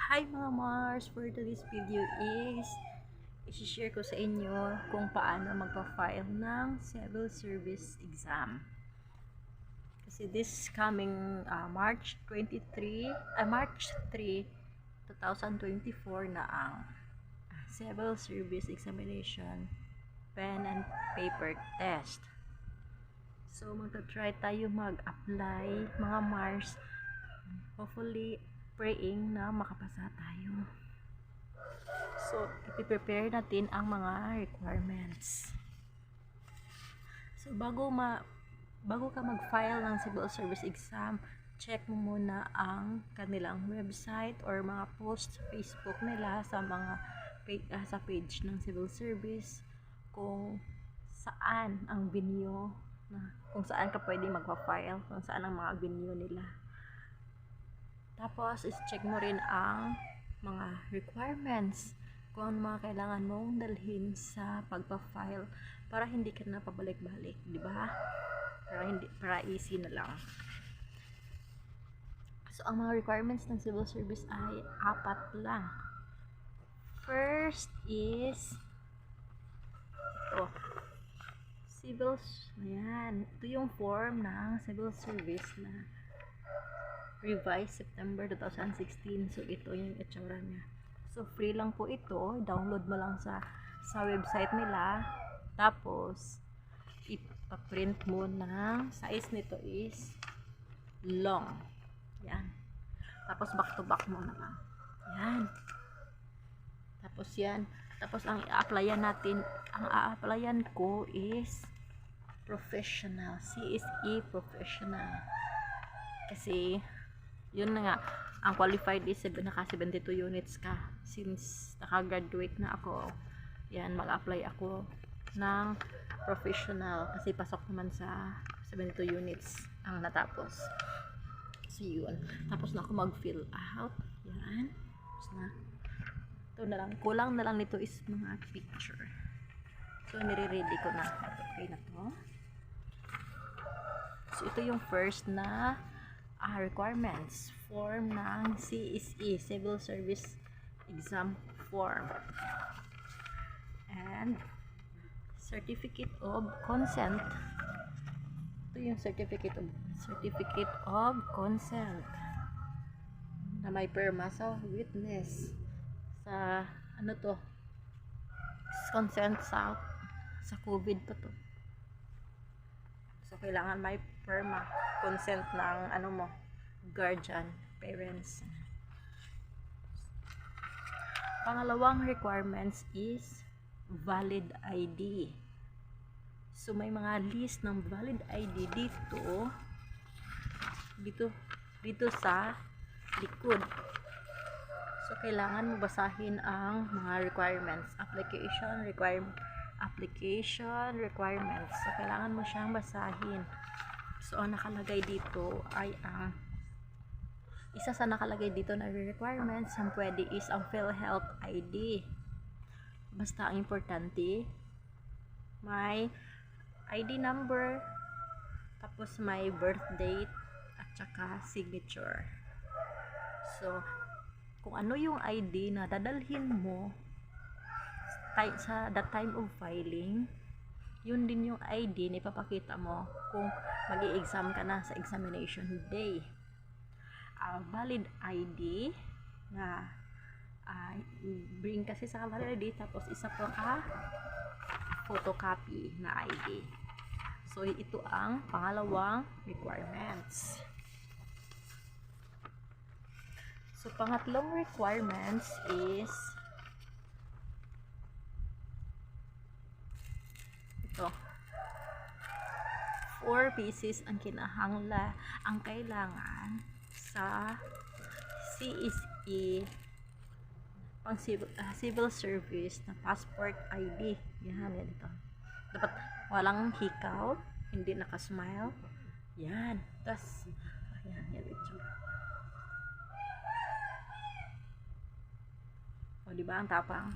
Hi mga Mars! For today's video is i-share ko sa inyo kung paano magpa-file ng civil service exam. Kasi this coming March 3, 2024 na ang civil service examination pen and paper test. So magta-try tayo mag-apply mga Mars. Hopefully praying na makapasa tayo. So, i-prepare natin ang mga requirements. So, bago ka mag-file ng civil service exam, check mo muna ang kanilang website or mga post sa Facebook nila sa mga sa page ng civil service kung saan ang venue, kung saan ka pwede magpa-file, kung saan ang mga venue nila. Tapos, is-check mo rin ang mga requirements kung ano mga kailangan mong dalhin sa pagpa-file para hindi ka na pabalik-balik, di ba? Para easy na lang. So, ang mga requirements ng civil service ay 4 lang. First is ito. Ayan. Ito yung form ng civil service na revised September 2016. So, ito yung itsura niya. So, free lang po ito. Download mo lang sa website nila. Tapos, ipaprint mo na. Size nito is long. Yan. Tapos, back to back mo na lang. Yan. Tapos, yan. Tapos, ang i-applyan natin, ang a-applyan ko is professional. CSE professional. Kasi, yun na nga, ang qualified is naka 72 units ka. Since naka-graduate na ako, yan, mag-apply ako ng professional kasi pasok naman sa 72 units ang natapos. So yun, tapos na ako mag-fill out. Yan, tapos na. Ito na lang, kulang na lang nito is mga picture. So nire-ready ko na. Okay na to. So ito yung first na requirements form ng CSE, Civil Service Exam Form, and Certificate of Consent. Ito yung Certificate of Consent na may perma sa witness sa ano to, consent sa COVID pa to. So, kailangan may perma, consent ng ano mo, guardian, parents. Pangalawang requirements is valid ID. So, may mga list ng valid ID dito sa likod. So, kailangan mo basahin ang mga requirements. Application requirements. So, kailangan mo siyang basahin. So, ang nakalagay dito ay ang isa sa nakalagay dito na requirements ang pwede is ang PhilHealth ID. Basta ang importante, may ID number, tapos may birth date, at saka signature. So, kung ano yung ID na dadalhin mo sa the time of filing, yun din yung ID na ipapakita mo kung mag-i-exam ka na sa examination day. Valid ID na bring kasi sa valid ID, tapos isa pa photocopy na ID. So, ito ang pangalawang requirements. So, pangatlong requirements is ito. 4 pieces ang kailangan sa CSE pang civil service na passport ID. Yan ito. Dapat walang hikaw, hindi nakasmile. Yan. Tapos, yan ito. O, diba ang tapang?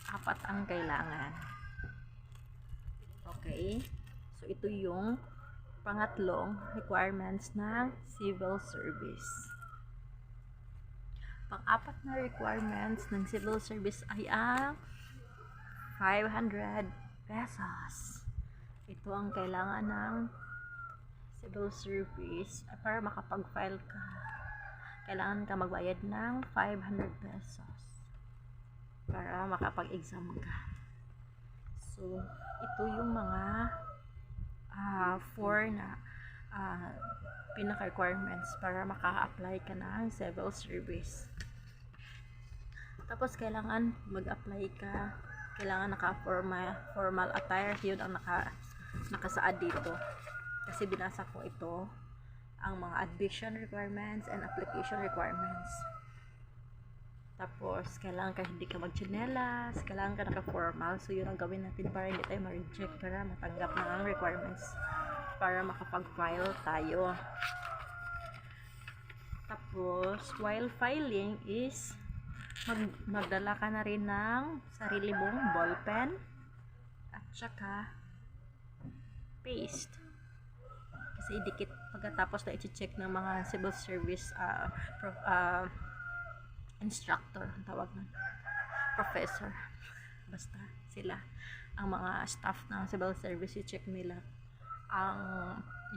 4 ang kailangan. Okay. So, ito yung pangatlong requirements ng civil service. Pang-apat na requirements ng civil service ay ang 500 pesos. Ito ang kailangan ng civil service para makapag-file ka. Kailangan ka magbayad ng 500 pesos para makapag-exam ka. So, ito yung mga 4 na pinaka-requirements para maka-apply ka ng civil service. Tapos, kailangan mag-apply ka. Kailangan naka-formal attire. Yun ang nakasaad dito. Kasi binasa ko ito, ang mga admission requirements and application requirements. Tapos, kailangan ka hindi ka mag-chinelas, kailangan ka naka-formal. So, yun ang gawin natin para hindi tayo ma-reject, para matanggap na ang requirements para makapag-file tayo. Tapos, while filing is magdala ka na rin ng sarili mong ballpen at saka paste. Kasi idikit pagkatapos na i-check ng mga civil service instructor, ang tawag na professor, basta sila ang mga staff ng civil service, i-check nila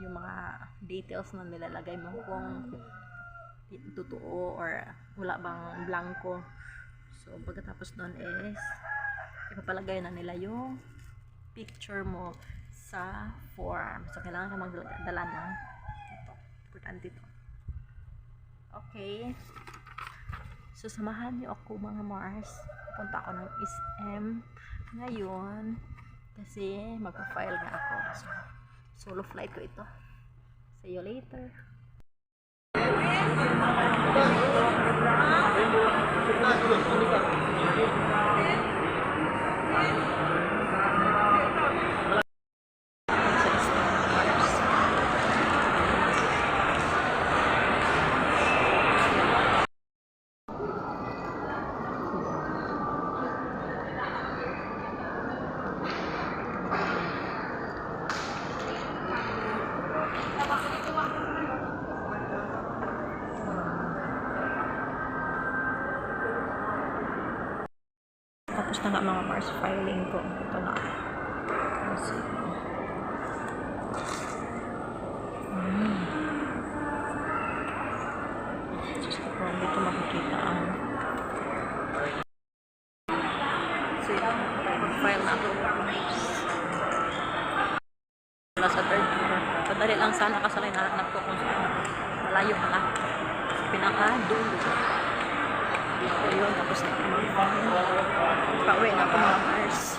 yung mga details na nilalagay mo kung totoo or wala bang blanco. So pagkatapos nun is ipapalagay na nila yung picture mo sa form. So kailangan ka magdala ng ito. Importante ito. Okay. So samahan niyo ako mga Mars. Punta ako ng SM ngayon kasi magpa-file na ako. So solo flight ko ito. See you later. Tapos na nga mga Mars filing ko. Ito na. Kasi just ko dito makikita ang file na ako. Nasa third floor. Padali lang sana kasi nahanap ko kung saan. Malayo pala. Pinaka-dulo. Dito yun. Tapos na ako mag-file. Pauwi na ako mga Mars.